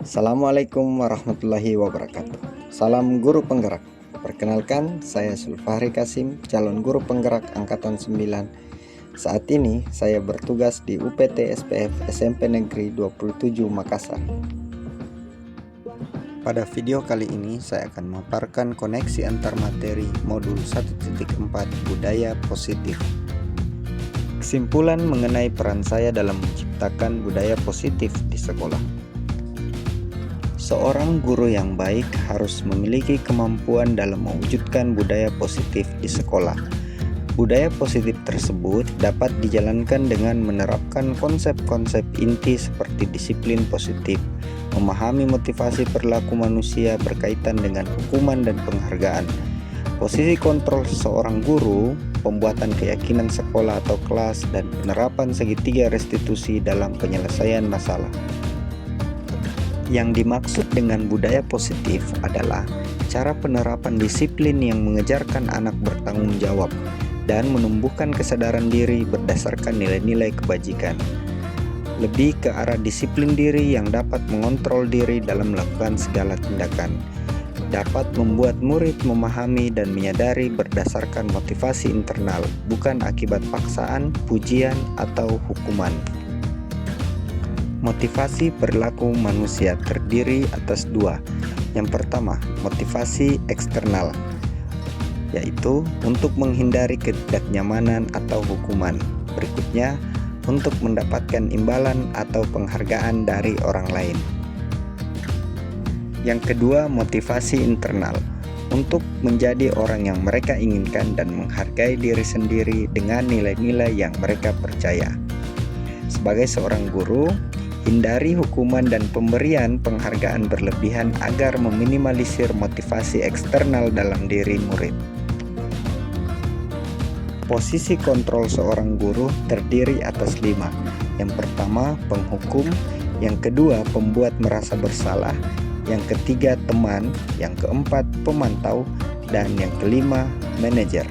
Assalamualaikum warahmatullahi wabarakatuh. Salam guru penggerak. Perkenalkan, saya Sulfahri Kasim, calon guru penggerak angkatan 9. Saat ini saya bertugas di UPT SPF SMP Negeri 27 Makassar. Pada video kali ini saya akan memaparkan koneksi antar materi modul 1.4 budaya positif. Kesimpulan mengenai peran saya dalam menciptakan budaya positif di sekolah. Seorang guru yang baik harus memiliki kemampuan dalam mewujudkan budaya positif di sekolah. Budaya positif tersebut dapat dijalankan dengan menerapkan konsep-konsep inti seperti disiplin positif, memahami motivasi perilaku manusia berkaitan dengan hukuman dan penghargaan, posisi kontrol seorang guru, pembuatan keyakinan sekolah atau kelas, dan penerapan segitiga restitusi dalam penyelesaian masalah. Yang dimaksud dengan budaya positif adalah cara penerapan disiplin yang mengejarkan anak bertanggung jawab dan menumbuhkan kesadaran diri berdasarkan nilai-nilai kebajikan. Lebih ke arah disiplin diri yang dapat mengontrol diri dalam melakukan segala tindakan, dapat membuat murid memahami dan menyadari berdasarkan motivasi internal, bukan akibat paksaan, pujian, atau hukuman. Motivasi perilaku manusia terdiri atas dua. Yang pertama, motivasi eksternal, yaitu untuk menghindari ketidaknyamanan atau hukuman. Berikutnya, untuk mendapatkan imbalan atau penghargaan dari orang lain. Yang kedua, motivasi internal, untuk menjadi orang yang mereka inginkan dan menghargai diri sendiri dengan nilai-nilai yang mereka percaya. Sebagai seorang guru, hindari hukuman dan pemberian penghargaan berlebihan agar meminimalisir motivasi eksternal dalam diri murid. Posisi kontrol seorang guru terdiri atas 5. Yang pertama, penghukum. Yang kedua, pembuat merasa bersalah. Yang ketiga, teman. Yang keempat, pemantau. Dan yang kelima, manajer.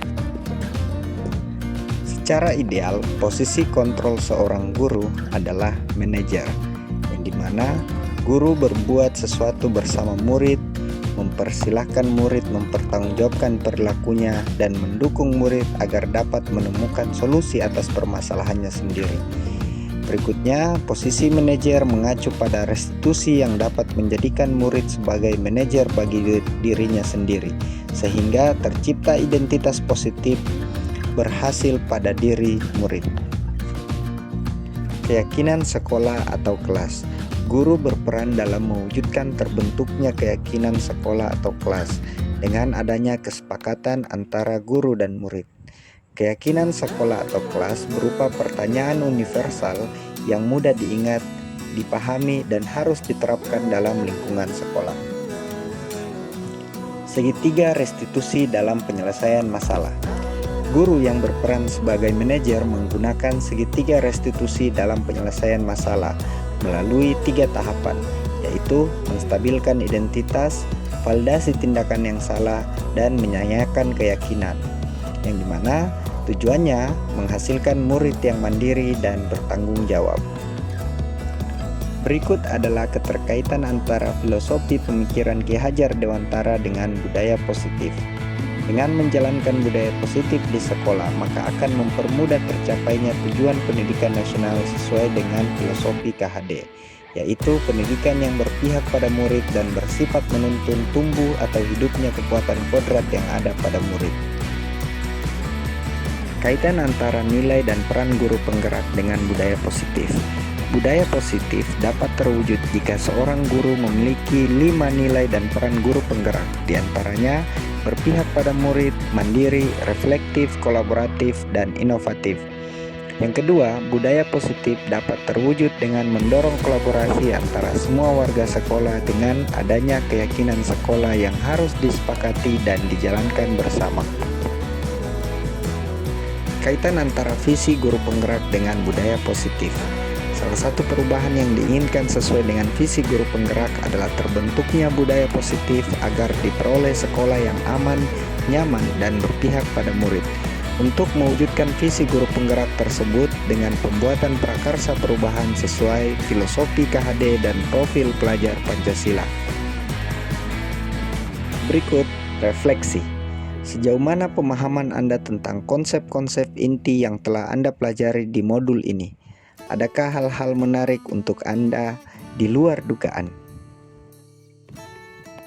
Secara ideal, posisi kontrol seorang guru adalah manajer, yang dimana guru berbuat sesuatu bersama murid, mempersilahkan murid mempertanggungjawabkan perilakunya, dan mendukung murid agar dapat menemukan solusi atas permasalahannya sendiri. Berikutnya, posisi manajer mengacu pada restitusi yang dapat menjadikan murid sebagai manajer bagi dirinya sendiri, sehingga tercipta identitas positif berhasil pada diri murid. Keyakinan sekolah atau kelas. Guru berperan dalam mewujudkan terbentuknya keyakinan sekolah atau kelas dengan adanya kesepakatan antara guru dan murid. Keyakinan sekolah atau kelas berupa pertanyaan universal yang mudah diingat, dipahami, dan harus diterapkan dalam lingkungan sekolah. Segitiga restitusi dalam penyelesaian masalah. Guru yang berperan sebagai manajer menggunakan segitiga restitusi dalam penyelesaian masalah melalui 3 tahapan, yaitu menstabilkan identitas, validasi tindakan yang salah, dan menyayangkan keyakinan, yang dimana tujuannya menghasilkan murid yang mandiri dan bertanggung jawab. Berikut adalah keterkaitan antara filosofi pemikiran Ki Hajar Dewantara dengan budaya positif. Dengan menjalankan budaya positif di sekolah, maka akan mempermudah tercapainya tujuan pendidikan nasional sesuai dengan filosofi KHD, yaitu pendidikan yang berpihak pada murid dan bersifat menuntun tumbuh atau hidupnya kekuatan kodrat yang ada pada murid. Kaitan antara nilai dan peran guru penggerak dengan budaya positif. Budaya positif dapat terwujud jika seorang guru memiliki 5 nilai dan peran guru penggerak, diantaranya berpihak pada murid, mandiri, reflektif, kolaboratif, dan inovatif. Yang kedua, budaya positif dapat terwujud dengan mendorong kolaborasi antara semua warga sekolah dengan adanya keyakinan sekolah yang harus disepakati dan dijalankan bersama. Kaitan antara visi guru penggerak dengan budaya positif. Salah satu perubahan yang diinginkan sesuai dengan visi guru penggerak adalah terbentuknya budaya positif agar diperoleh sekolah yang aman, nyaman, dan berpihak pada murid. Untuk mewujudkan visi guru penggerak tersebut dengan pembuatan prakarsa perubahan sesuai filosofi KHD dan profil pelajar Pancasila. Berikut refleksi. Sejauh mana pemahaman Anda tentang konsep-konsep inti yang telah Anda pelajari di modul ini? Adakah hal-hal menarik untuk Anda di luar dugaan?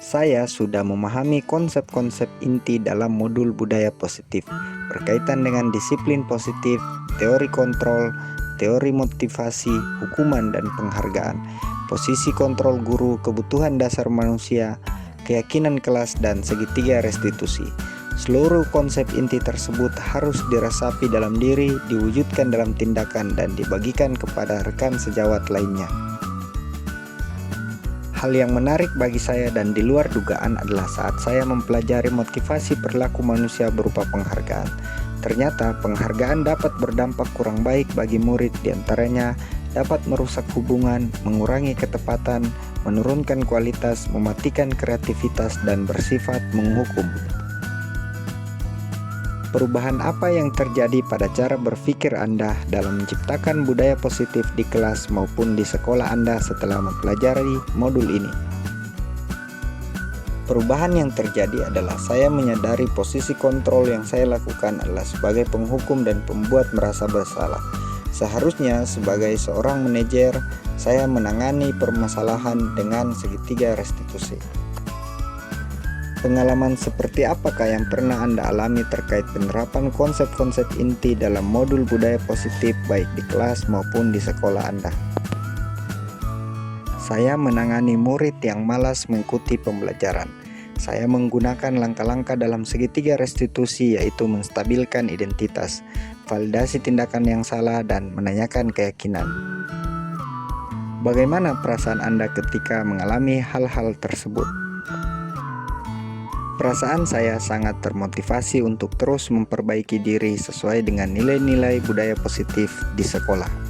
Saya sudah memahami konsep-konsep inti dalam modul budaya positif berkaitan dengan disiplin positif, teori kontrol, teori motivasi, hukuman dan penghargaan, posisi kontrol guru, kebutuhan dasar manusia, keyakinan kelas, dan segitiga restitusi. Seluruh konsep inti tersebut harus diresapi dalam diri, diwujudkan dalam tindakan, dan dibagikan kepada rekan sejawat lainnya. Hal yang menarik bagi saya dan di luar dugaan adalah saat saya mempelajari motivasi perilaku manusia berupa penghargaan. Ternyata penghargaan dapat berdampak kurang baik bagi murid, diantaranya dapat merusak hubungan, mengurangi ketepatan, menurunkan kualitas, mematikan kreativitas, dan bersifat menghukum. Perubahan apa yang terjadi pada cara berpikir Anda dalam menciptakan budaya positif di kelas maupun di sekolah Anda setelah mempelajari modul ini? Perubahan yang terjadi adalah saya menyadari posisi kontrol yang saya lakukan adalah sebagai penghukum dan pembuat merasa bersalah. Seharusnya sebagai seorang manajer, saya menangani permasalahan dengan segitiga restitusi. Pengalaman seperti apakah yang pernah Anda alami terkait penerapan konsep-konsep inti dalam modul budaya positif baik di kelas maupun di sekolah Anda? Saya menangani murid yang malas mengikuti pembelajaran. Saya menggunakan langkah-langkah dalam segitiga restitusi, yaitu menstabilkan identitas, validasi tindakan yang salah, dan menanyakan keyakinan. Bagaimana perasaan Anda ketika mengalami hal-hal tersebut? Perasaan saya sangat termotivasi untuk terus memperbaiki diri sesuai dengan nilai-nilai budaya positif di sekolah.